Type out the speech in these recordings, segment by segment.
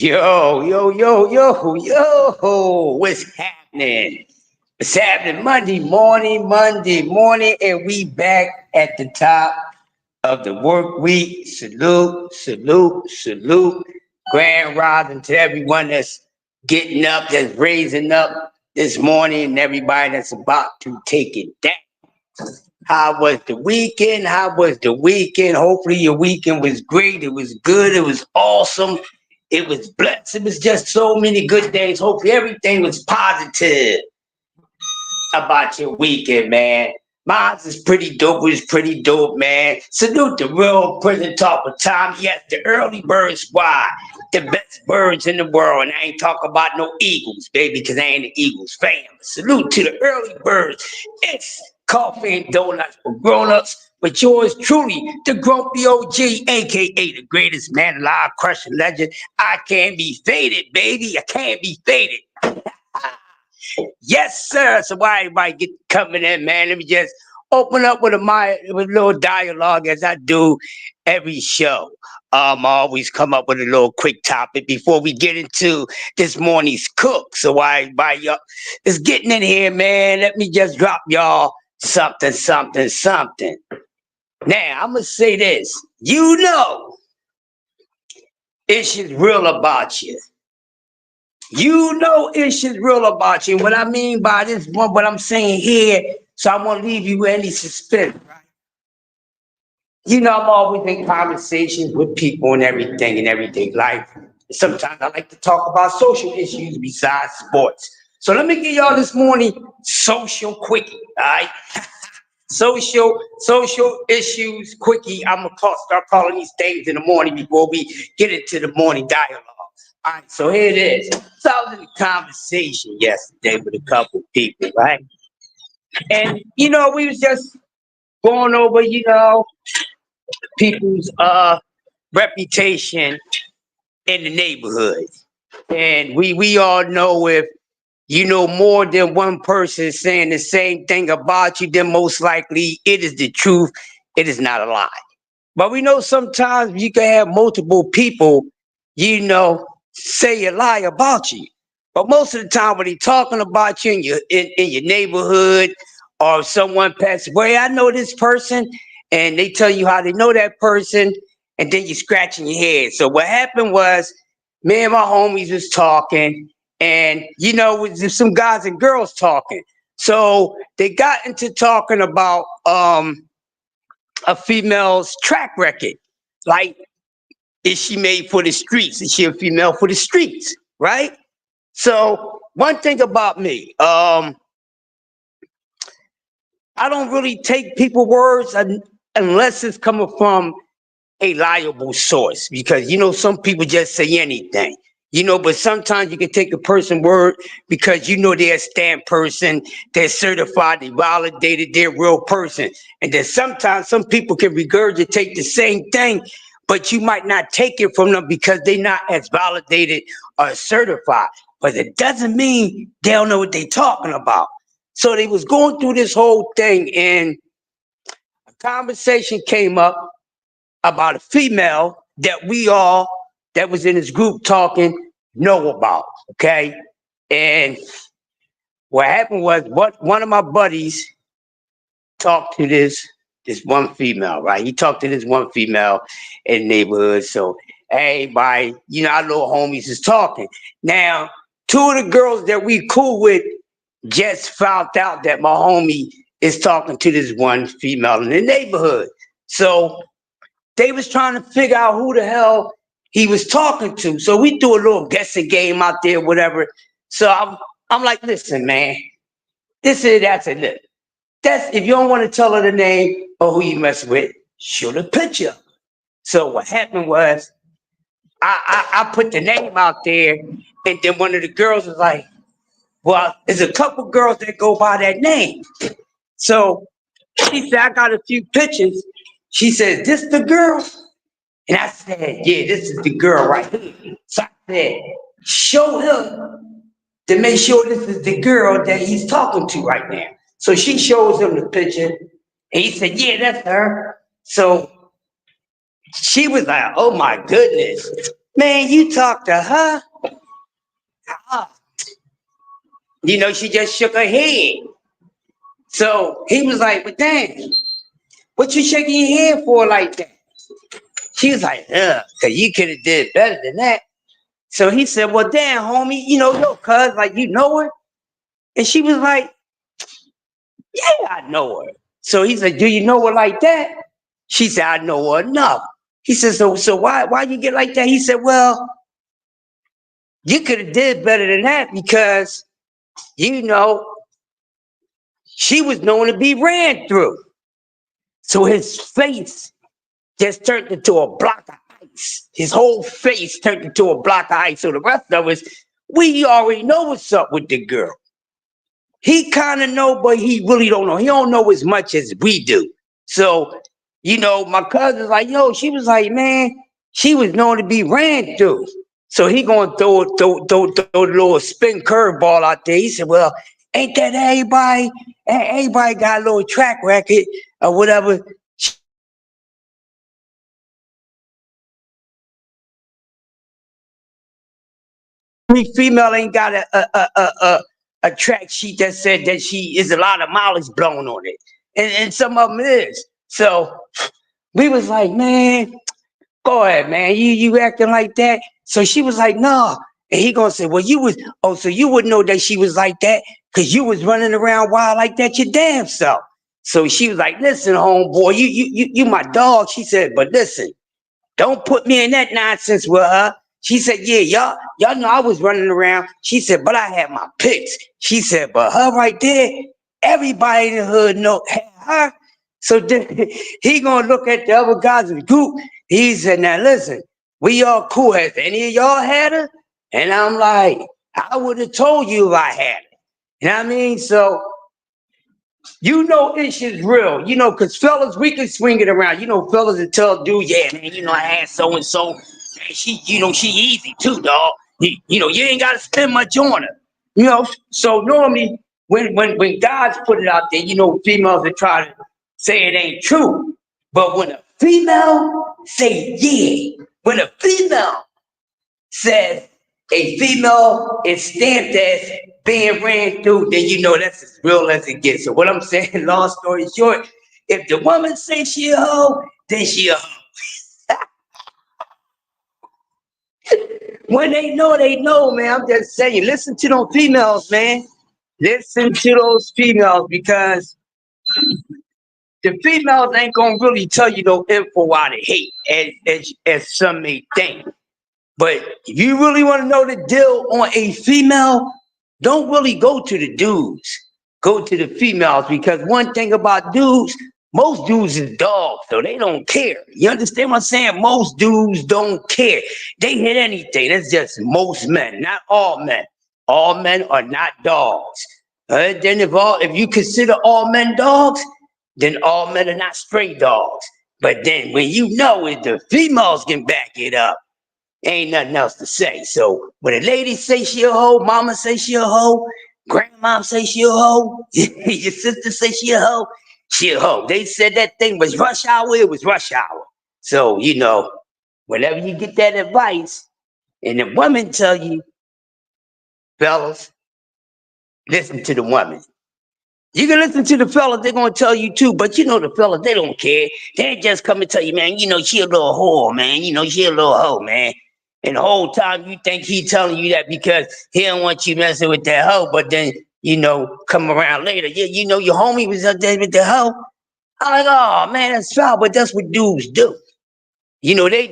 Yo, yo, yo, yo, yo, what's happening? What's happening? Monday morning, and we back at the top of the work week. Salute, salute, salute. Grand rising to everyone that's getting up, that's raising up this morning, and everybody that's about to take it down. How was the weekend? How was the weekend? Hopefully your weekend was great. It was good. It was awesome. It was blessed. It was just so many good things. Hopefully everything was positive about your weekend, man. Mine is pretty dope. It was pretty dope, man. Salute the real prison talk of time. Yes, the early bird squad, the best birds in the world. And I ain't talking about no Eagles, baby, because I ain't the Eagles fan. Salute to the early birds. It's coffee and donuts for grown-ups. But yours truly, the grumpy OG, aka the greatest man alive, crushing legend. I can't be faded, baby. I can't be faded. Yes, sir. So why everybody get coming in, man? Let me just open up with with a little dialogue as I do every show. I always come up with a little quick topic before we get into this morning's cook. So why everybody y'all is getting in here, man? Let me just drop y'all something, something, something. Now I'm gonna say this. You know, it's just real about you. You know it's just real about you. What I mean by this one, what I'm saying here, so I won't leave you with any suspense, right? You know, I'm always in conversations with people and everything in everyday life. Sometimes I like to talk about social issues besides sports. So let me give y'all this morning social quickie, all right? Social issues quickie. I'm gonna start calling these things in the morning before we get into the morning dialogue. All right, so here it is. So I was in a conversation yesterday with a couple people, right? And we was just going over, people's reputation in the neighborhood. And we all know if you know more than one person saying the same thing about you, then most likely it is the truth. It is not a lie. But we know sometimes you can have multiple people, say a lie about you. But most of the time when they're talking about you in your neighborhood or if someone passed away, I know this person, and they tell you how they know that person, and then you're scratching your head. So what happened was me and my homies was talking, and with some guys and girls talking. So they got into talking about a female's track record. Like, is she made for the streets? Is she a female for the streets? Right? So one thing about me, I don't really take people words unless it's coming from a liable source, because some people just say anything. But sometimes you can take a person word because they're a stamped person, they're certified, they validated, they're a real person. And then sometimes some people can regurgitate the same thing, but you might not take it from them because they're not as validated or certified. But it doesn't mean they don't know what they're talking about. So they was going through this whole thing, and a conversation came up about a female that we all that was in this group talking know about. Okay. And what happened was one of my buddies talked to this one female, right? He talked to this one female in the neighborhood. So everybody, our little homies is talking. Now, two of the girls that we cool with just found out that my homie is talking to this one female in the neighborhood. So they was trying to figure out who the hell he was talking to. So we threw a little guessing game out there, whatever. So I'm like, listen, man, this is that's it. Look, that's if you don't want to tell her the name or who you mess with, show the picture. So what happened was I put the name out there, and then one of the girls was like, well, there's a couple girls that go by that name. So she said, I got a few pictures. She said, this the girl? And I said, yeah, this is the girl right here. So I said, show him to make sure this is the girl that he's talking to right now. So she shows him the picture, and he said, yeah, that's her. So she was like, oh my goodness. Man, you talked to her? Ah. You know, she just shook her head. So he was like, but damn, what you shaking your head for like that? She was like, cause you could have did better than that. So he said, well, damn, homie, you know, yo, cuz, like, you know her? And she was like, yeah, I know her. So he said, do you know her like that? She said, I know her enough. He said, so why you get like that? He said, well, you could have did better than that because, you know, she was known to be ran through. So his face just turned into a block of ice. His whole face turned into a block of ice. So the rest of us, we already know what's up with the girl. He kind of know, but he really don't know. He don't know as much as we do. So, you know, my cousin's like, yo, she was like, man, she was known to be ran through. So he gonna throw the little spin curveball out there. He said, well, ain't that everybody? Everybody got a little track record or whatever. Every female ain't got a track sheet that said that she is a lot of mileage blown on it, and some of them is. So we was like, man, go ahead, man, you acting like that. So she was like, no, and he gonna say, well, you was so you wouldn't know that she was like that because you was running around wild like that your damn self. So she was like, listen, homeboy, you my dog. She said, but listen. Don't put me in that nonsense with her. She said, yeah, y'all know I was running around. She said, but I had my picks. She said, but her right there, everybody in the hood know had her. So then he gonna look at the other guys in the group. He said, now listen, we all cool. Has any of y'all had her? And I'm like, I would have told you if I had her. You know what I mean? So you know this shit's real, you know, because fellas, we can swing it around. You know, fellas will tell dude, yeah, man, you know, I had so and so. She, you know, she easy too, dog. You know, you ain't got to spend much on her. You know, so normally when guys put it out there, you know, females are trying to say it ain't true. But when a female say yeah, when a female says a female is stamped as being ran through, then you know that's as real as it gets. So what I'm saying, long story short, if the woman says she a hoe, then she a hoe. When they know, man. I'm just saying, listen to those females, man. Listen to those females because the females ain't gonna really tell you no info out of hate, as some may think. But if you really want to know the deal on a female, don't really go to the dudes. Go to the females because one thing about dudes, most dudes is dogs, so they don't care. You understand what I'm saying? Most dudes don't care. They hit anything. That's just most men, not all men. All men are not dogs. Then if you consider all men dogs, then all men are not stray dogs. But then when you know it, the females can back it up. Ain't nothing else to say. So when a lady say she a hoe, mama say she a hoe, grandma say she a hoe, your sister say she a hoe, she a hoe. They said that thing was rush hour, it was rush hour. So, you know, whenever you get that advice and the woman tell you, fellas, listen to the woman. You can listen to the fellas, they're gonna tell you too, but you know the fellas, they don't care. They just come and tell you, man, you know, she a little whore, man. You know, she a little hoe, man. And the whole time you think he telling you that because he don't want you messing with that hoe, but then, you know, come around later. You know, your homie was up there with the hoe. I'm like, oh man, that's foul, but that's what dudes do. You know, they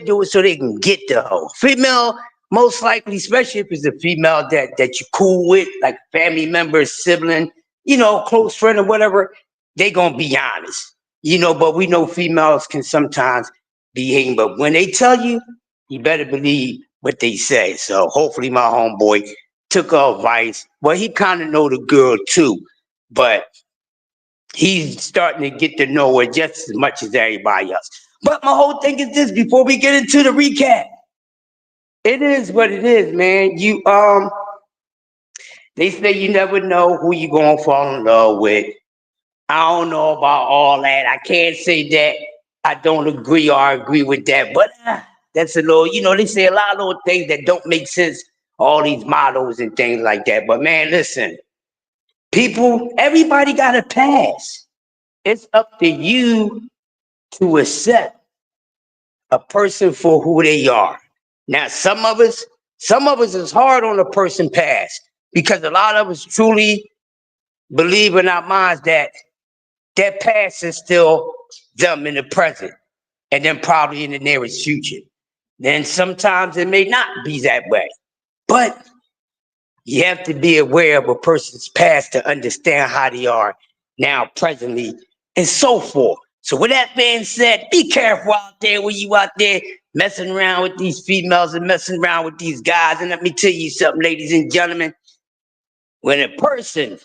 do it so they can get the hoe. Female, most likely, especially if it's a female that you cool with, like family member, sibling, you know, close friend or whatever, they gonna be honest. You know, but we know females can sometimes be hating, but when they tell you, you better believe what they say. So hopefully my homeboy took our advice. Well, he kind of know the girl too, but he's starting to get to know her just as much as everybody else. But my whole thing is this: before we get into the recap, it is what it is, man. They say you never know who you gonna fall in love with. I don't know about all that. I can't say that I don't agree or agree with that, but That's a little, they say a lot of little things that don't make sense, all these mottos and things like that. But man, listen, people, everybody got a past. It's up to you to accept a person for who they are. Now, some of us is hard on a person past because a lot of us truly believe in our minds that their past is still them in the present and then probably in the nearest future. Then sometimes it may not be that way. But you have to be aware of a person's past to understand how they are now, presently, and so forth. So with that being said, be careful out there when you out there messing around with these females and messing around with these guys. And let me tell you something, ladies and gentlemen, when a person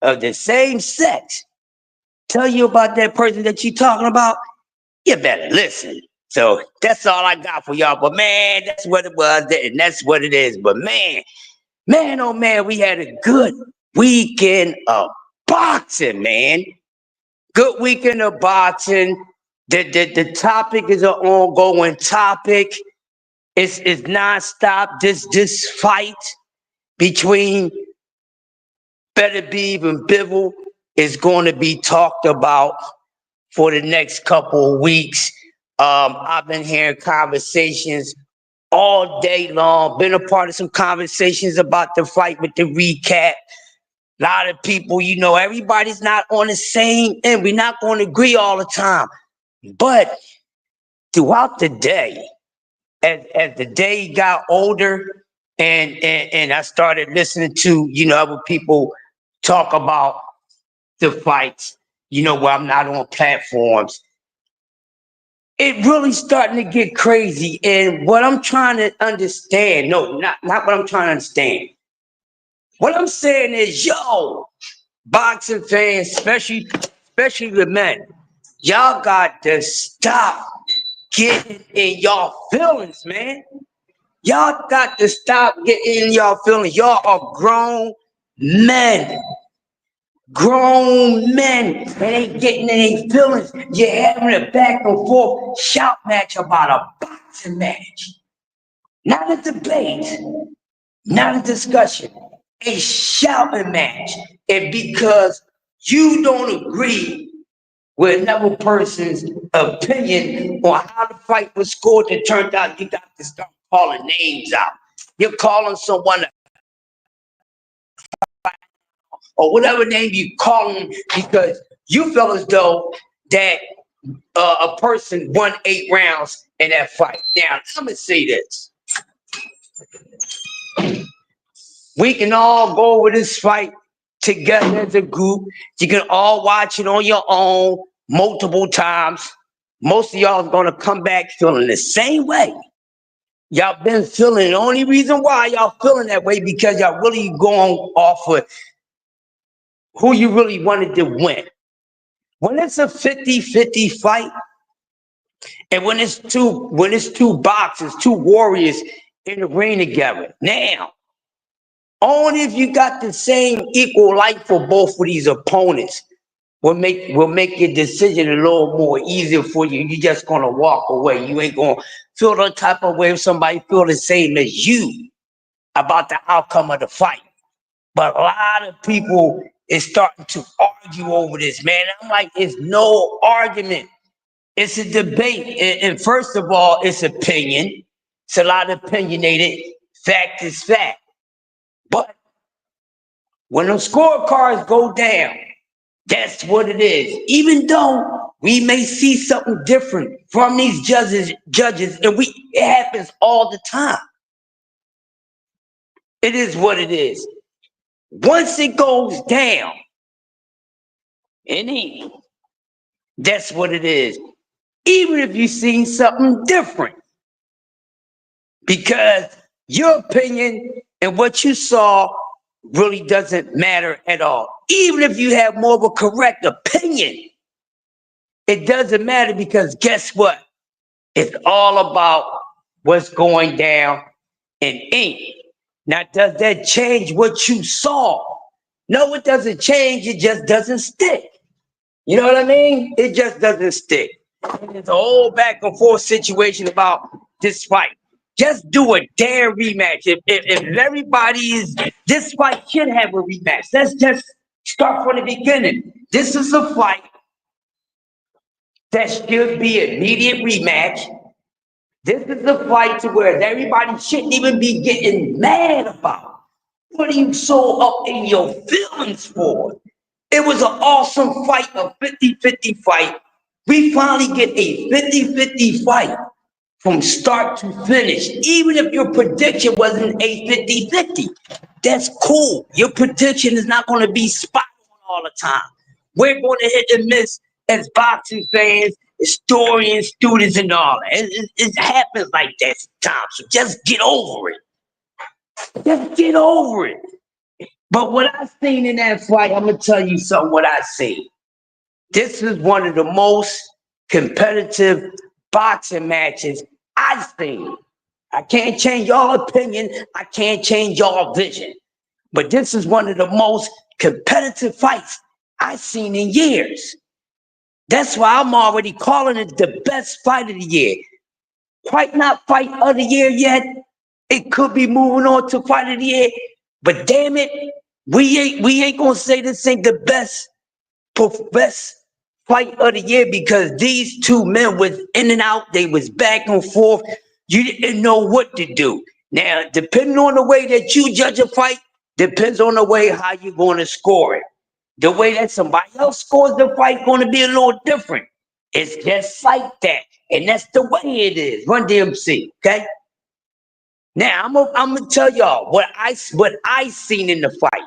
of the same sex tell you about that person that you're talking about, you better listen. So that's all I got for y'all. But man, that's what it was, and that's what it is. But man, oh man, we had a good weekend of boxing, man. Good weekend of boxing. The topic is an ongoing topic. It's nonstop. This fight between Beterbiev and Bivol is going to be talked about for the next couple of weeks. I've been hearing conversations all day long, been a part of some conversations about the fight with the recap. A lot of people, everybody's not on the same end. We're not going to agree all the time. But throughout the day, as the day got older and I started listening to, other people talk about the fights, where I'm not on platforms, it really starting to get crazy. And what I'm trying to understand, no, not what I'm trying to understand. What I'm saying is, boxing fans, especially the men, y'all got to stop getting in y'all feelings, man. Y'all got to stop getting in y'all feelings. Y'all are grown men. Grown men that ain't getting in their feelings. You're having a back and forth shout match about a boxing match. Not a debate, not a discussion, a shouting match. And because you don't agree with another person's opinion on how the fight was scored, it turned out you got to start calling names out. You're calling someone or whatever name you call them because you feel as though that a person won 8 rounds in that fight. Now, I'm going to say this. We can all go over this fight together as a group. You can all watch it on your own multiple times. Most of y'all are going to come back feeling the same way. Y'all been feeling, the only reason why y'all feeling that way because y'all really going off of who you really wanted to win. When it's a 50-50 fight, and when it's two boxers, two warriors in the ring together, now, only if you got the same equal life for both of these opponents will make your decision a little more easier for you. You're just gonna walk away. You ain't gonna feel the type of way if somebody feel the same as you about the outcome of the fight. But a lot of people is starting to argue over this, man. I'm like, it's no argument. It's a debate. And first of all, it's opinion. It's a lot of opinionated. Fact is fact. But when the scorecards go down, that's what it is. Even though we may see something different from these judges, and it happens all the time. It is what it is. Once it goes down, that's what it is. Even if you've seen something different. Because your opinion and what you saw really doesn't matter at all. Even if you have more of a correct opinion, it doesn't matter because guess what? It's all about what's going down in ink. Now, does that change what you saw? No, it doesn't change. It just doesn't stick. You know what I mean? It just doesn't stick. It's a whole back and forth situation about this fight. Just do a damn rematch. If everybody is, this fight should have a rematch. Let's just start from the beginning. This is a fight that should be an immediate rematch. This is a fight to where everybody shouldn't even be getting mad about. What are you so up in your feelings for? It was an awesome fight, a 50-50 fight. We finally get a 50-50 fight from start to finish. Even if your prediction wasn't a 50-50, that's cool. Your prediction is not going to be spot on all the time. We're going to hit and miss as boxing fans, historians, students, and all that. It happens like that sometimes. So just get over it. Just get over it. But what I seen in that fight, I'm gonna tell you something. What I seen. This is one of the most competitive boxing matches I've seen. I can't change y'all opinion. I can't change y'all vision. But this is one of the most competitive fights I've seen in years. That's why I'm already calling it the best fight of the year. Quite not fight of the year yet. It could be moving on to fight of the year. But damn it, we ain't gonna say this ain't the best fight of the year because these two men was in and out. They was back and forth. You didn't know what to do. Now, depending on the way that you judge a fight, depends on the way how you're going to score it. The way that somebody else scores the fight going to be a little different. It's just like that, and that's the way it is. Run DMC, okay? Now I'm gonna tell y'all what I seen in the fight.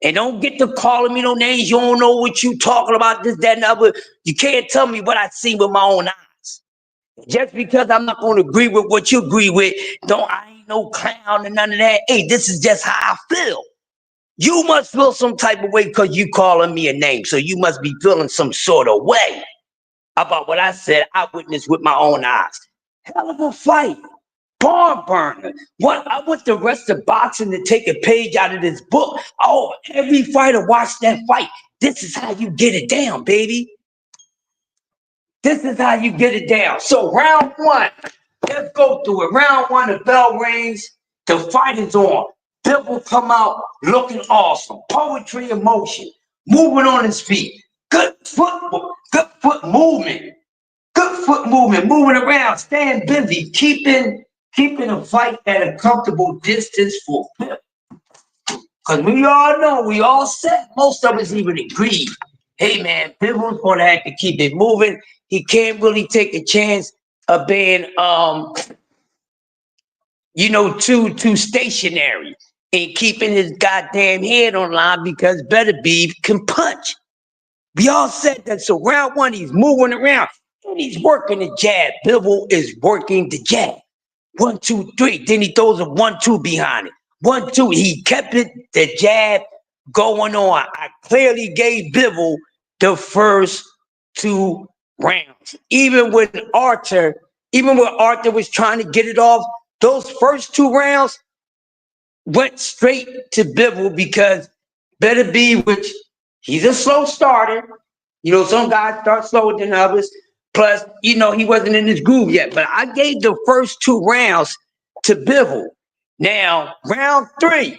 And don't get to calling me no names. You don't know what you talking about, this, that, and the other. You can't tell me what I seen with my own eyes. Just because I'm not going to agree with what you agree with, I ain't no clown and none of that. Hey, this is just how I feel. You must feel some type of way because you calling me a name. So you must be feeling some sort of way about what I said I witnessed with my own eyes. Hell of a fight. Barn burner. What I want the rest of boxing to take a page out of this book. Oh, every fighter watch that fight. This is how you get it down, baby. This is how you get it down. So round one, let's go through it. Round one, the bell rings, the fight is on. Bill will come out looking awesome. Poetry in motion, moving on his feet. Good foot movement. Good foot movement, moving around, staying busy, keeping a fight at a comfortable distance for Bill. Because we all know, we all said, most of us even agreed. Hey man, Bivens gonna have to keep it moving. He can't really take a chance of being too stationary and keeping his goddamn head on line because Better Be can punch. We all said that. So round one, he's moving around and he's working the jab. Bivens is working the jab. 1, 2, 3. Then he throws a 1-2 behind it. 1, 2. He kept it, the jab going on. I clearly gave Bivens the first 2 rounds. Even when Arthur was trying to get it off, those first 2 rounds went straight to Bivens because Better Be, which he's a slow starter. Some guys start slower than others. Plus, he wasn't in his groove yet. But I gave the first 2 rounds to Bivens. Now, round 3,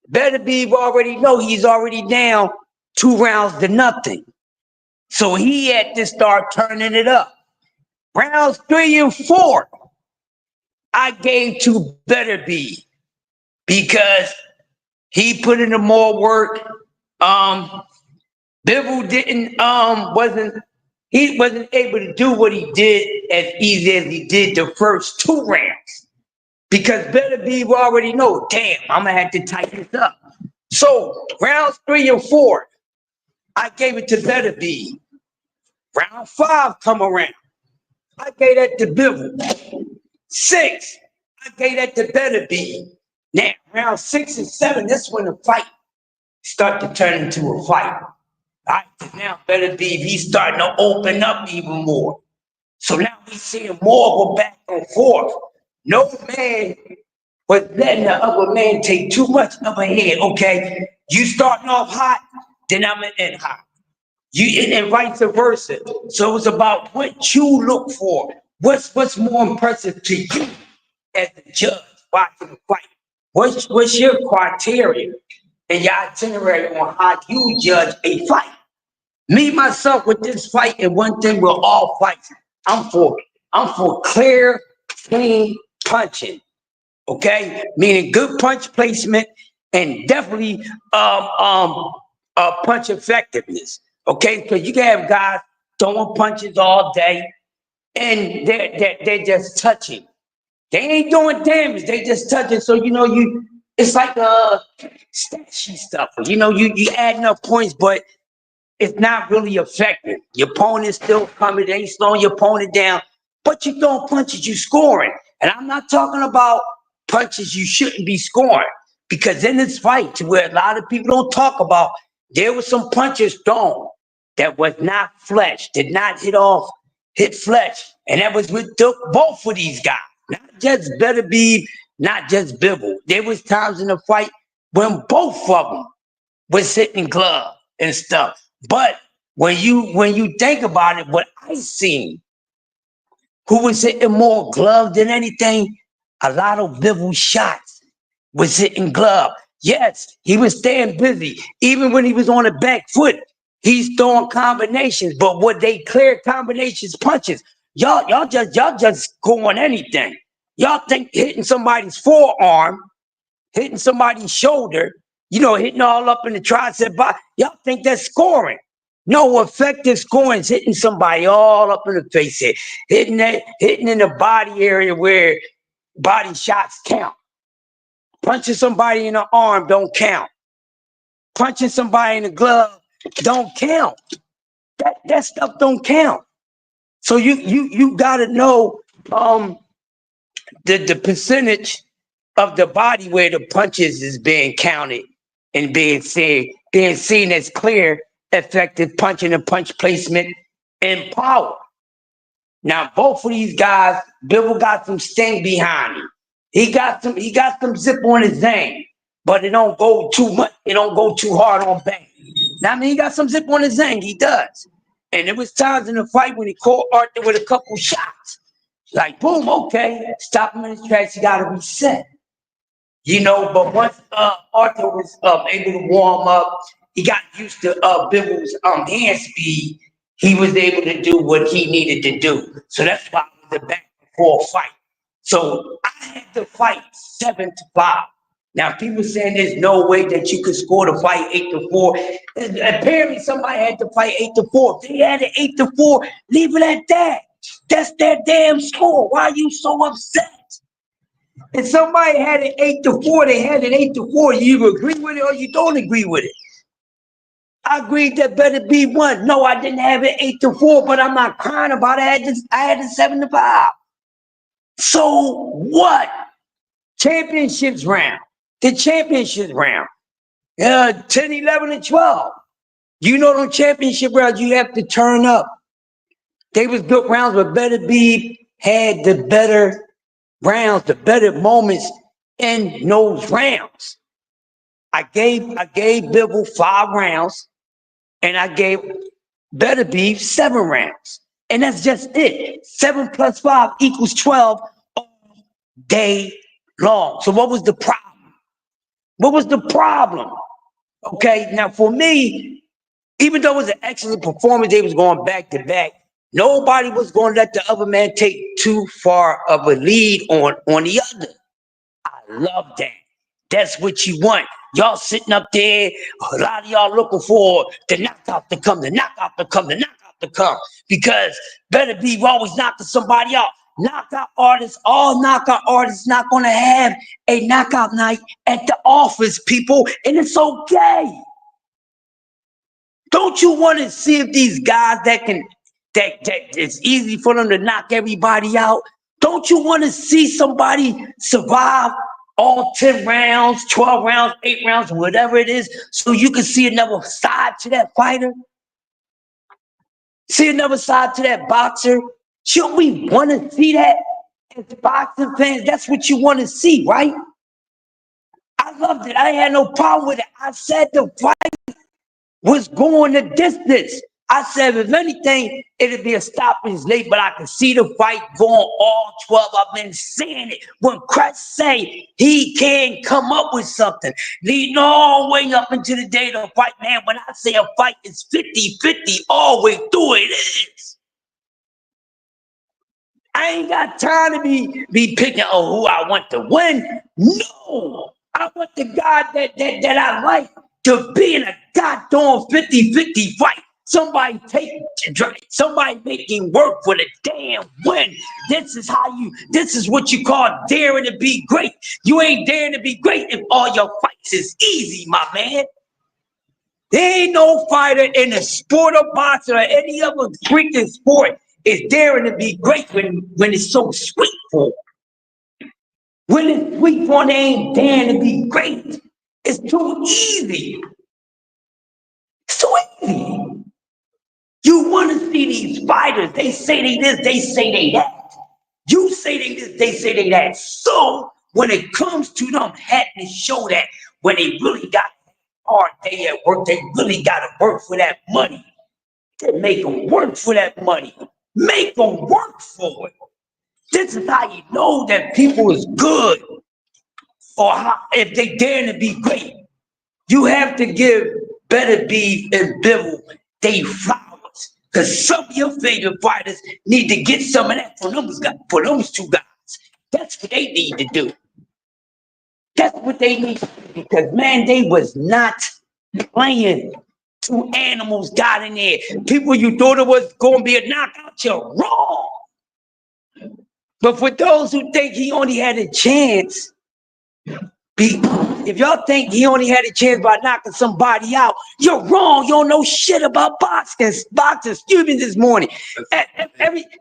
Better Be already know he's already down 2 rounds to nothing. So he had to start turning it up. Rounds 3 and 4, I gave to Better Be because he put in the more work. Bivens wasn't able to do what he did as easy as he did the first 2 rounds. Because Better Be already know, damn, I'm gonna have to tighten this up. So rounds 3 and 4, I gave it to Better Be. Round 5 come around, I gave that to Bivens. 6, I gave that to Better Be. Now round 6 and 7, this when the fight start to turn into a fight. All right, now Better Be, he's starting to open up even more. So now we seeing more go back and forth. No man was letting the other man take too much of a head. Okay, you starting off hot, then I'm gonna end hot. And vice versa. So it's about what you look for, what's more impressive to you as a judge watching the fight? What's your criteria and your itinerary on how you judge a fight? Me myself with this fight, and one thing with all fights, I'm for clear, clean punching. Okay, meaning good punch placement and definitely punch effectiveness. Okay, because you can have guys throwing punches all day and they're just touching. They ain't doing damage. They just touching. So it's like stashy stuff. You adding up points, but it's not really effective. Your opponent's still coming. They ain't slowing your opponent down, but you throwing punches, you scoring. And I'm not talking about punches you shouldn't be scoring, because in this fight, where a lot of people don't talk about, there were some punches thrown that was not flesh, did not hit flesh, and that was with both of these guys, not just Better Be, not just Bibble. There was times in the fight when both of them was hitting glove and stuff. But when you think about it, what I seen, who was hitting more glove than anything, a lot of Bibble shots was hitting glove. Yes, he was staying busy. Even when he was on the back foot, he's throwing combinations. But what they clear combinations, punches, y'all just go on anything. Y'all think hitting somebody's forearm, hitting somebody's shoulder, hitting all up in the tricep box, y'all think that's scoring. No, effective scoring is hitting somebody all up in the face here, hitting in the body area where body shots count. Punching somebody in the arm don't count. Punching somebody in the glove don't count. That stuff don't count. So you gotta know the percentage of the body where the punches is being counted and being seen as clear, effective punching and punch placement and power. Now both of these guys, Bibble got some sting behind him. He got some zip on his zang, but it don't go too much. It don't go too hard on bang. Now he got some zip on his zang. He does. And there was times in the fight when he caught Arthur with a couple shots. Like boom, okay, stop him in his tracks. You gotta reset. But once Arthur was able to warm up, he got used to Bibble's hand speed. He was able to do what he needed to do. So that's why it was a back and forth fight. So I had to fight 7-5. Now people saying there's no way that you could score the fight 8-4. Apparently somebody had to fight 8-4. If they had it 8-4, leave it at that. That's their damn score. Why are you so upset? If somebody had it 8-4, they had it 8-4. You agree with it or you don't agree with it. I agreed that Better Be one. No, I didn't have it 8-4, but I'm not crying about it. I had it 7-5. So what? Championships round. The championships round. 10, 11, and 12. Them championship rounds, you have to turn up. They was good rounds, but Better Be had the better rounds, the better moments in those rounds. I gave Bibble 5 rounds, and I gave Better Be 7 rounds. And that's just it. 7 + 5 = 12 all day long. So what was the problem? What was the problem? Okay, now for me, even though it was an excellent performance, they was going back to back. Nobody was going to let the other man take too far of a lead on the other. I love that. That's what you want. Y'all sitting up there, a lot of y'all looking for the knockout to come, because Better Be always knocking somebody out. All knockout artists not going to have a knockout night at the office, people, and it's okay. Don't you want to see if these guys that it's easy for them to knock everybody out? Don't you want to see somebody survive all 10 rounds, 12 rounds, 8 rounds, whatever it is, so you can see another side to that fighter? See another side to that boxer? Shouldn't we want to see that as boxing fans? That's what you want to see, right? I loved it. I had no problem with it. I said the fight was going the distance. I said, if anything, it'd be a stoppage late, but I can see the fight going all 12. I've been saying it. When Christ say he can come up with something, leading all the way up into the day of the fight, man, when I say a fight is 50-50 all the way through, it is. I ain't got time to be picking, who I want to win. No, I want the guy that I like to be in a goddamn 50-50 fight. Somebody making work for the damn win. This is what you call daring to be great. You ain't daring to be great if all your fights is easy, my man. There ain't no fighter in the sport of boxing or any other freaking sport is daring to be great when it's so sweet for them. When it's sweet for them, they ain't daring to be great. It's too easy. It's too easy. You want to see these fighters. They say they this, they say they that. You say they this, they say they that. So when it comes to them having to show that when they really got a hard day at work, they really got to work for that money. They make them work for that money. Make them work for it. This is how you know that people is good, or if they dare to be great. You have to give Better Beef and Bibble they flowers, because some of your favorite fighters need to get some of that for those two guys. That's what they need to do. That's what they need to do, because man, they was not playing. Two animals got in there. People you thought it was going to be a knockout, you're wrong. But for those who think he only had a chance, if y'all think he only had a chance by knocking somebody out, you're wrong. You don't know shit about boxing. Excuse me, this morning.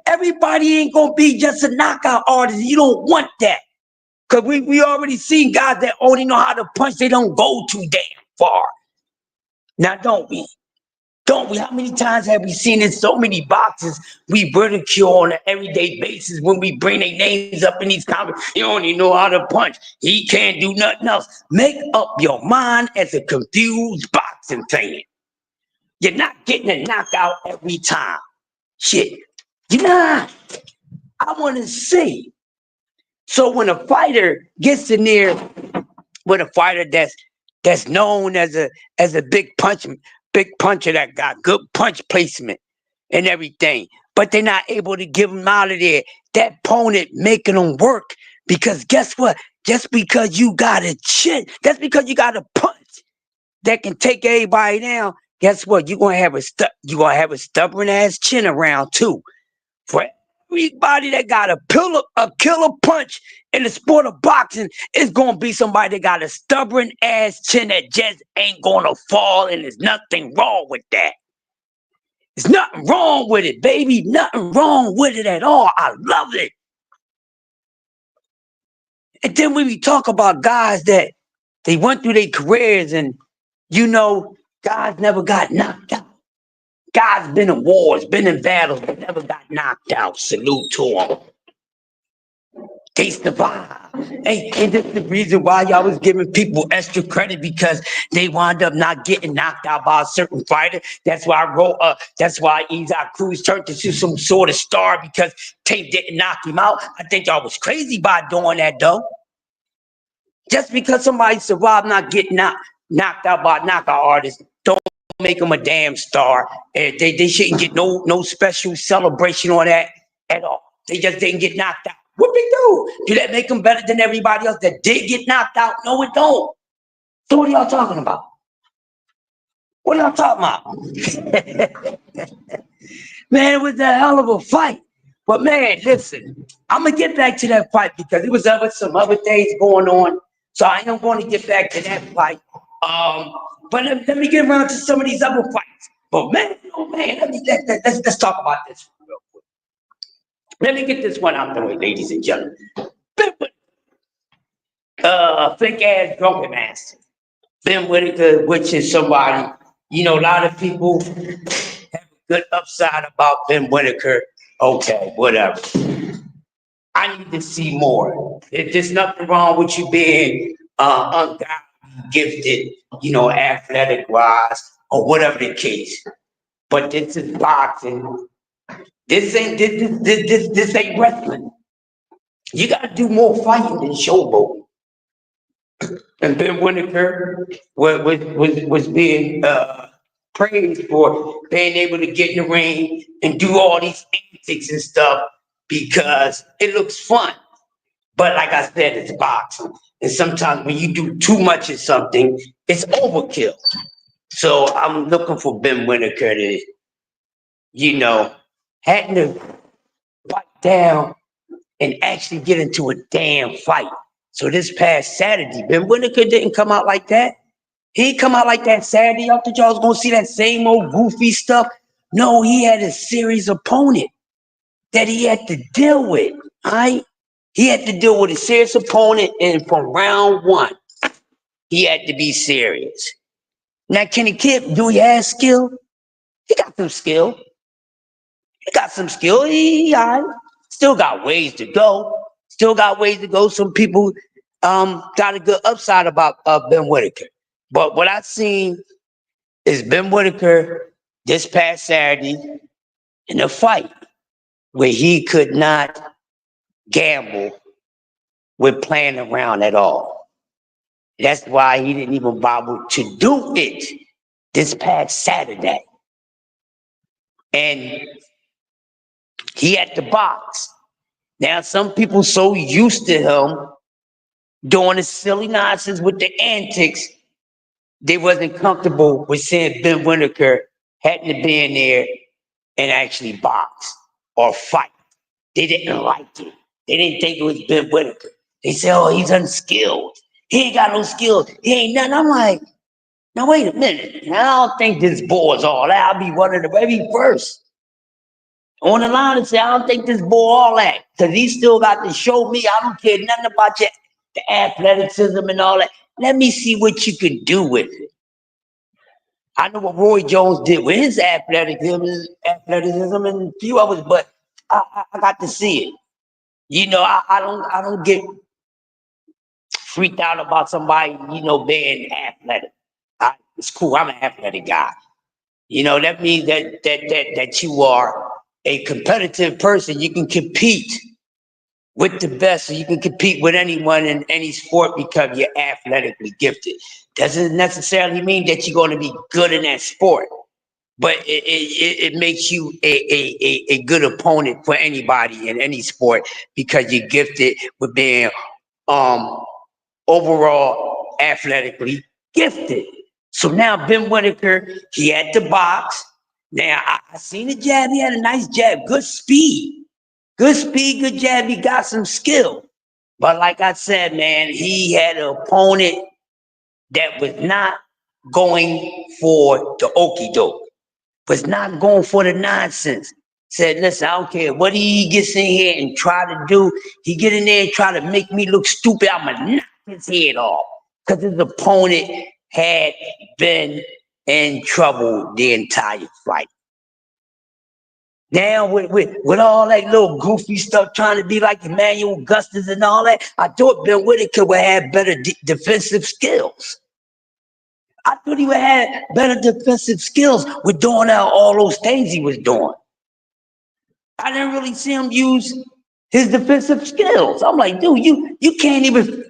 Everybody ain't gonna be just a knockout artist. You don't want that. Because we already seen guys that only know how to punch, they don't go too damn far. Now, don't we? Don't we? How many times have we seen in so many boxes we ridicule on an everyday basis when we bring their names up in these comments? You only know how to punch. He can't do nothing else. Make up your mind as a confused boxing fan. You're not getting a knockout every time. Shit. You're not. I want to see. So when a fighter gets in there with a fighter that's known as a big puncher that got good punch placement and everything, but they're not able to give him out of there, that opponent making them work, because guess what? Just because you got a chin, that's because you got a punch that can take everybody down. Guess what? You're gonna have a stubborn ass chin around too. For everybody that got a killer punch in the sport of boxing, it's gonna be somebody that got a stubborn ass chin that just ain't gonna fall, and there's nothing wrong with that. There's nothing wrong with it, baby. Nothing wrong with it at all. I love it. And then when we talk about guys that they went through their careers and guys never got knocked out. Guys been in wars, been in battles, but never got knocked out. Salute to them. They survived. And this is the reason why y'all was giving people extra credit, because they wound up not getting knocked out by a certain fighter. That's why that's why Isaac Cruz turned into some sort of star, because Tank didn't knock him out. I think y'all was crazy by doing that though. Just because somebody survived not getting knocked out by a knockout artist, don't make them a damn star. They shouldn't get no special celebration on that at all. They just didn't get knocked out. What they do? Do that make them better than everybody else that did get knocked out? No, it don't. So what are y'all talking about? What are y'all talking about? Man, it was a hell of a fight. But man, listen, I'm gonna get back to that fight because it was some other things going on. So I am going to get back to that fight. But let me get around to some of these other fights. But man, oh man, let's talk about this real quick. Let me get this one out the way, ladies and gentlemen. Fake ass drunken master. Ben Whitaker, which is somebody, a lot of people have a good upside about Ben Whitaker. Okay, whatever. I need to see more. There's nothing wrong with you being ungodly, gifted, athletic wise, or whatever the case. But this is boxing. This ain't wrestling. You gotta do more fighting than showboat. And Ben Whitaker was being praised for being able to get in the ring and do all these antics and stuff because it looks fun. But like I said, it's boxing. And sometimes when you do too much of something, it's overkill. So I'm looking for Ben Whitaker to, had to fight down and actually get into a damn fight. So this past Saturday, Ben Whitaker didn't come out like that. He didn't come out like that Saturday. I thought y'all was gonna see that same old goofy stuff. No, he had a serious opponent that he had to deal with. All right, he had to deal with a serious opponent, and from round one, he had to be serious. Now, can the kid do he have skill? He got some skill. He got some skill. He all right. Still got ways to go. Still got ways to go. Some people got a good upside about Ben Whitaker. But what I seen is Ben Whitaker this past Saturday in a fight where he could not gamble with playing around at all. That's why he didn't even bother to do it this past Saturday. And he had to box. Now, some people so used to him doing the silly nonsense with the antics, they wasn't comfortable with seeing Ben Whitaker having to be in there and actually box or fight. They didn't like it. They didn't think it was Ben Whitaker. They said, oh, he's unskilled. He ain't got no skills. He ain't nothing. I'm like, now wait a minute. I don't think this boy's all that. I'll be one of the very first on the line and say, I don't think this boy all that. Because he still got to show me. I don't care nothing about the athleticism and all that. Let me see what you can do with it. I know what Roy Jones did with his athleticism and a few others, but I got to see it. I don't get freaked out about somebody, being athletic. It's cool. I'm an athletic guy. That means that you are a competitive person. You can compete with the best, so you can compete with anyone in any sport because you're athletically gifted. Doesn't necessarily mean that you're going to be good in that sport, but it makes you a good opponent for anybody in any sport because you're gifted with being overall athletically gifted. So now Ben Whitaker, he had to box. Now I seen the jab. He had a nice jab, good speed. Good speed, good jab. He got some skill. But like I said, man, he had an opponent that was not going for the okie doke, was not going for the nonsense. Said, listen, I don't care what he gets in here and try to do. He get in there and try to make me look stupid. I'm going to knock his head off. Because his opponent had been in trouble the entire fight. Now with all that little goofy stuff trying to be like Emmanuel Augustus and all that, I thought Ben Whitaker would have better defensive skills. I thought he would have better defensive skills with doing all those things he was doing. I didn't really see him use his defensive skills. I'm like, dude, you can't even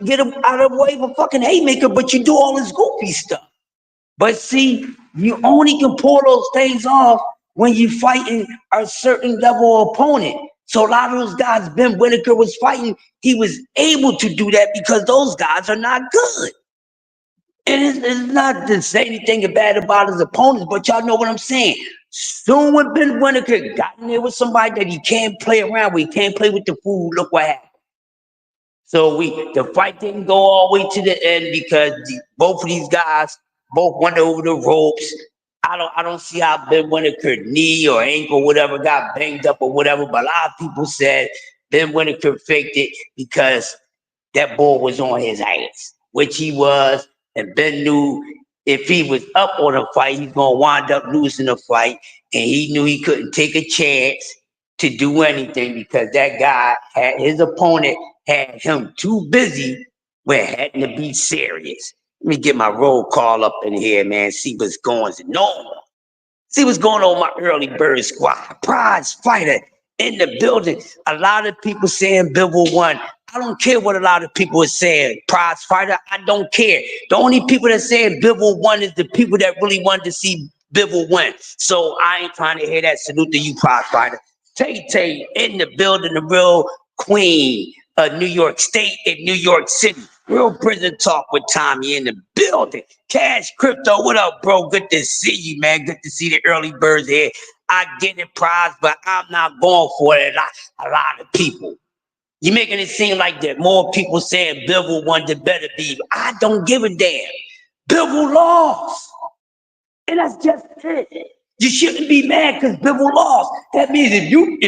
get him out of the way of a fucking haymaker, but you do all this goofy stuff. But see, you only can pull those things off when you're fighting a certain level of opponent. So a lot of those guys Ben Whitaker was fighting, he was able to do that because those guys are not good. And it's not to say anything bad about his opponents, but y'all know what I'm saying. Soon when Ben Whitaker got in there with somebody that he can't play around with, he can't play with the food, look what happened. So the fight didn't go all the way to the end because both of these guys both went over the ropes. I don't see how Ben Whitaker knee or ankle, whatever, got banged up or whatever, but a lot of people said Ben Whitaker faked it because that ball was on his ass, which he was, and Ben knew if he was up on a fight, he's gonna wind up losing the fight, and he knew he couldn't take a chance to do anything because that guy his opponent had him too busy with having to be serious. Let me get my roll call up in here, man, see what's going on. See what's going on, my early bird squad. Prize fighter in the building. A lot of people saying Bivol won. I don't care what a lot of people are saying. Prize fighter, I don't care. The only people that saying Bivol won is the people that really wanted to see Bivol win. So I ain't trying to hear that. Salute to you, prize fighter. Tay in the building, the real queen of New York State and New York City. Real prison talk with Tommy in the building. Cash Crypto, what up, bro? Good to see you, man. Good to see the early birds here. I get it, prize, but I'm not going for it. A lot of people. You're making it seem like there more people saying Bivol won than Better Be. I don't give a damn. Bivol lost. And that's just it. You shouldn't be mad because Bivol lost. That means if you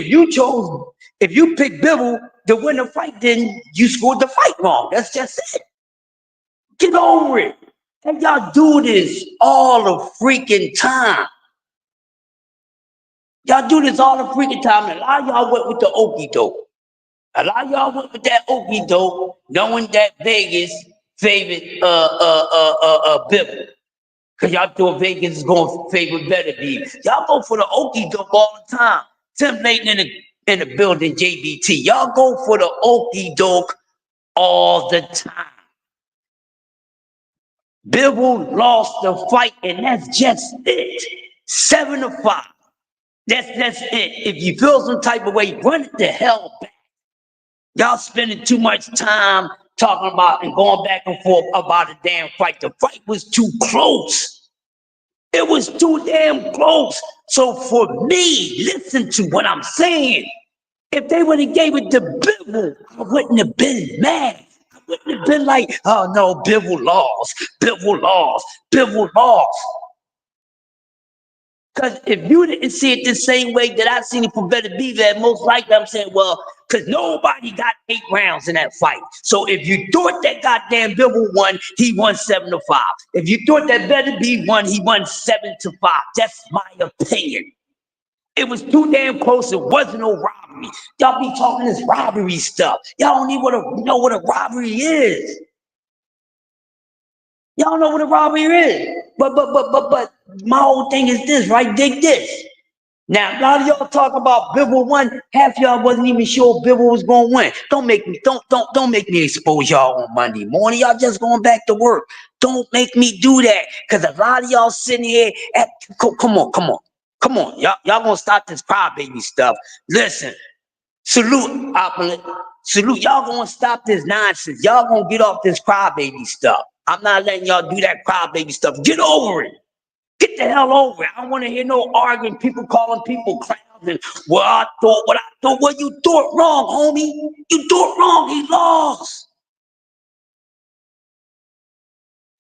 picked Bivol to win the fight, then you scored the fight wrong. That's just it. Get over it. And y'all do this all the freaking time. Y'all do this all the freaking time. And a lot of y'all went with the okie doke. A lot of y'all went with that okie doke, knowing that Vegas favored Bivol. Cause y'all thought Vegas is going to favor Better Be. Y'all go for the okie doke all the time. Tim Layton in the building, JBT. Y'all go for the okie doke all the time. Bivol lost the fight, and that's just it. 7-5. That's it. If you feel some type of way, run it the hell back. Y'all spending too much time talking about and going back and forth about a damn fight. The fight was too close. It was too damn close. So for me, listen to what I'm saying. If they would have gave it to Bivol, I wouldn't have been mad. I wouldn't have been like, oh no, Bivol lost. Bivol lost. Bivol lost. Because if you didn't see it the same way that I seen it for Better Be, that most likely I'm saying, well, because nobody got 8 rounds in that fight. So if you thought that goddamn Bivol won, he won 7-5. If you thought that Better Be won, he won 7-5. That's my opinion. It was too damn close. It wasn't no robbery. Y'all be talking this robbery stuff. Y'all don't even know what a robbery is. Y'all know what a robbery is. But my whole thing is this, right? Dig this. Now, a lot of y'all talk about Bivol won. Half y'all wasn't even sure Bivol was gonna win. Don't make me expose y'all on Monday morning. Y'all just going back to work. Don't make me do that. Cause a lot of y'all sitting here come on. Y'all gonna stop this crybaby stuff. Listen, salute, Opulent. Salute, y'all gonna stop this nonsense. Y'all gonna get off this crybaby stuff. I'm not letting y'all do that crybaby stuff. Get over it. Get the hell over it. I don't want to hear no arguing, people calling people clowns and what I thought. Well, you thought wrong, homie. You thought wrong. He lost.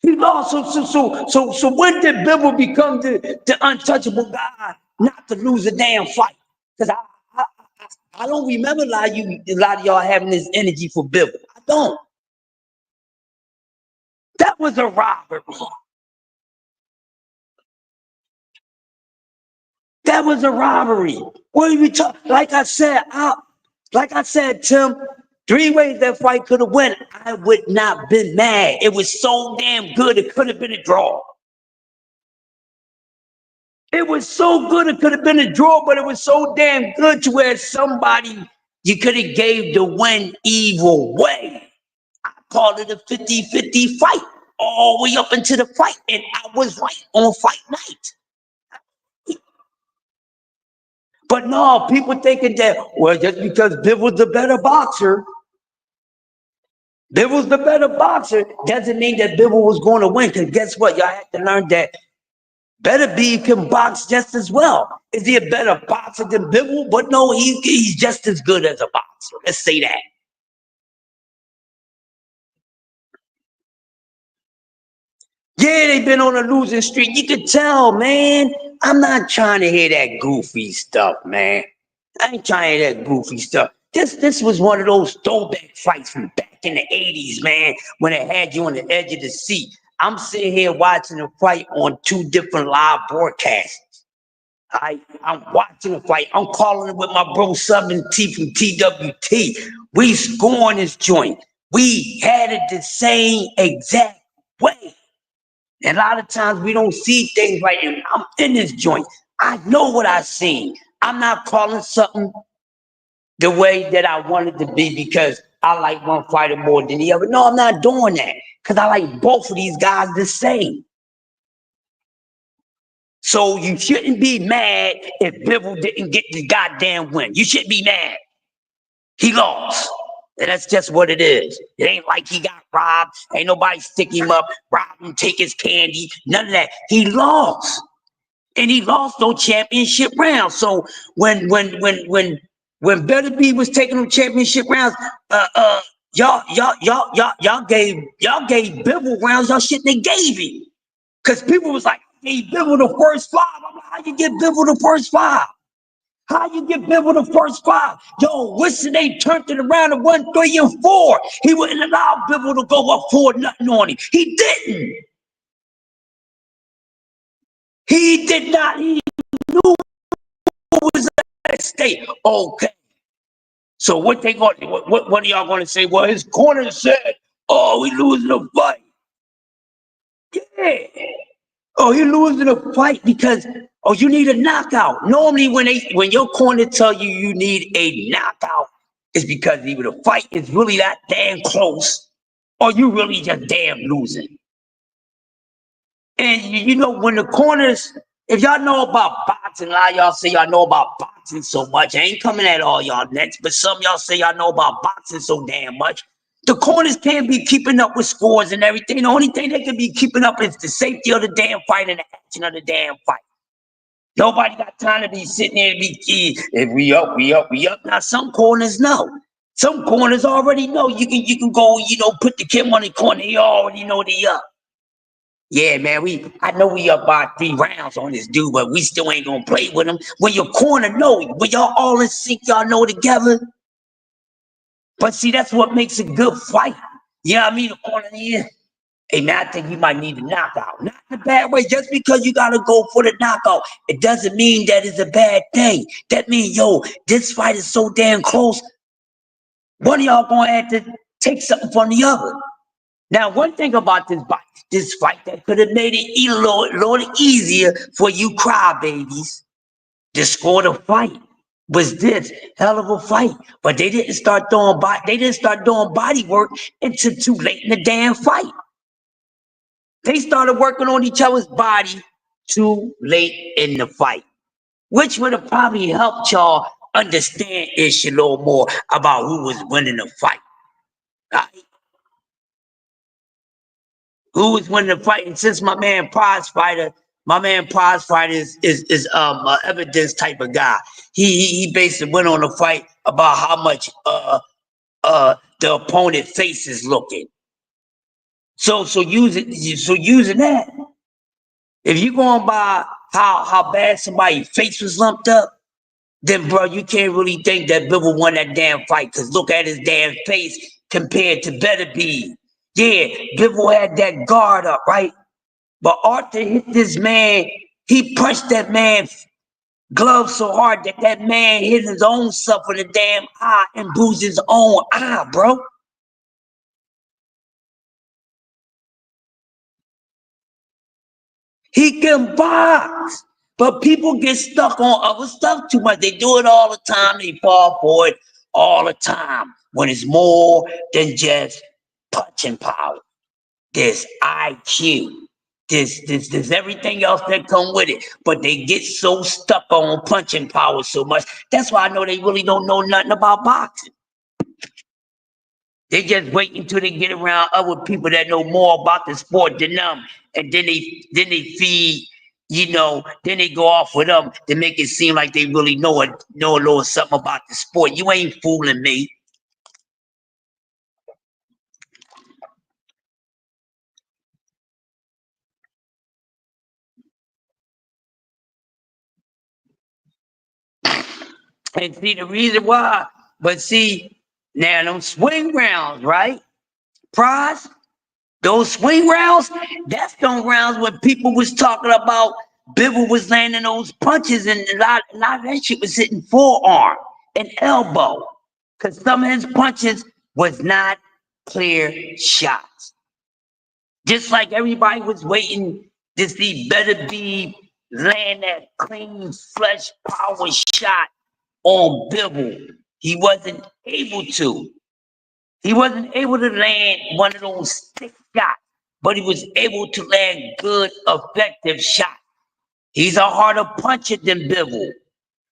He lost. So when did Bivol become the untouchable guy not to lose a damn fight? Because I don't remember a lot of y'all having this energy for Bivol. I don't. That was a robbery. That was a robbery. What are we talking? Like I said, Tim, 3 ways that fight could have went. I would not been mad. It was so damn good. It could have been a draw. It was so good. It could have been a draw, but it was so damn good to where somebody you could have gave the win either way. I called it a 50-50 fight all the way up into the fight, and I was right on fight night. But no, people thinking that, well, just because Bivol's the better boxer, doesn't mean that Bivol was going to win. Because guess what? Y'all had to learn that Better Be can box just as well. Is he a better boxer than Bivol? But no, he's just as good as a boxer. Let's say that. Yeah, they've been on a losing streak. You could tell, man. I'm not trying to hear that goofy stuff, man. I ain't trying to hear that goofy stuff. This was one of those throwback fights from back in the 80s, man, when it had you on the edge of the seat. I'm sitting here watching the fight on 2 different live broadcasts. I'm watching the fight. I'm calling it with my bro Southern T from TWT. We scoring this joint. We had it the same exact way. And a lot of times we don't see things right. And I'm in this joint. I know what I seen. I'm not calling something the way that I want it to be because I like one fighter more than the other. No, I'm not doing that because I like both of these guys the same. So you shouldn't be mad if Bivol didn't get the goddamn win. You shouldn't be mad. He lost. And that's just what it is. It ain't like he got robbed. Ain't nobody stick him up, rob him, take his candy. None of that. He lost. And he lost those championship rounds. So when Better B was taking them championship rounds, y'all gave Bivol rounds y'all shit they gave him. Cause people was like, hey, Bivol the first five. I'm like, how you get Bivol the first five? How you get Bivol the first five? Yo, Winston, they turned it around to 1, 3, and 4. He wouldn't allow Bivol to go up 4-0 on him. He didn't. He did not. He knew it was at stake. Okay. So what they going? What are y'all going to say? Well, his corner said, "Oh, we losing the fight." Yeah. Oh, you losing a fight because you need a knockout. Normally, when your corner tell you you need a knockout, it's because either the fight is really that damn close, or you really just damn losing. And you know when the corners, if y'all know about boxing, a lot of y'all say y'all know about boxing so much. I ain't coming at all y'all next, but some y'all say y'all know about boxing so damn much. The corners can't be keeping up with scores and everything. The only thing they can be keeping up is the safety of the damn fight and the action of the damn fight. Nobody got time to be sitting there and be, if we up, we up, we up. Now some corners know. Some corners already know. You can go, put the Kim on the corner. They already know they up. Yeah, man, I know we up by 3 rounds on this dude, but we still ain't gonna play with him. When your corner know, when y'all all in sync, y'all know together. But see, that's what makes a good fight. You know what I mean? The corner here. Hey, man, I think you might need a knockout. Not in a bad way. Just because you gotta go for the knockout, it doesn't mean that it's a bad thing. That means, yo, this fight is so damn close. One of y'all gonna have to take something from the other. Now, one thing about this fight that could have made it a little easier for you crybabies to score the fight was this hell of a fight. But they didn't start doing body work until too late in the damn fight. They started working on each other's body too late in the fight, which would have probably helped y'all understand ish a little more about who was winning the fight. Right? Who was winning the fight? And since my man Prize Fighter is a evidence type of guy. He basically went on a fight about how much the opponent face is looking. So using that, if you going by how bad somebody's face was lumped up, then bro, you can't really think that Bivol won that damn fight because look at his damn face compared to Better B. Yeah, Bivol had that guard up, right? But Arthur hit this man. He punched that man's glove so hard that man hit his own self in the damn eye and bruised his own eye, bro. He can box, but people get stuck on other stuff too much. They do it all the time. They fall for it all the time when it's more than just punching power. There's IQ. There's everything else that come with it. But they get so stuck on punching power so much. That's why I know they really don't know nothing about boxing. They just wait until they get around other people that know more about the sport than them. And then they feed, then they go off with them to make it seem like they really know a little something about the sport. You ain't fooling me. And see the reason why, but see, now them swing rounds, right? Prize, those swing rounds, that's them rounds when people was talking about Bivol was landing those punches and a lot of that shit was hitting forearm and elbow. Cause some of his punches was not clear shots. Just like everybody was waiting to see Better B land that clean, fresh power shot on Bibble. He wasn't able to. He wasn't able to land one of those stick shots, but he was able to land good, effective shots. He's a harder puncher than Bibble.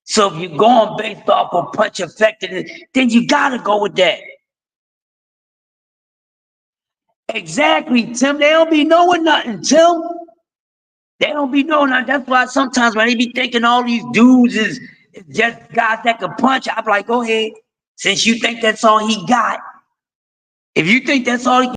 So if you're going based off of punch effectiveness, then you gotta go with that. Exactly, Tim. They don't be knowing nothing, Tim. They don't be knowing nothing. That's why sometimes when they be thinking all these dudes is just guys that can punch, I'm like, go ahead. Since you think that's all he got, if you think that's all he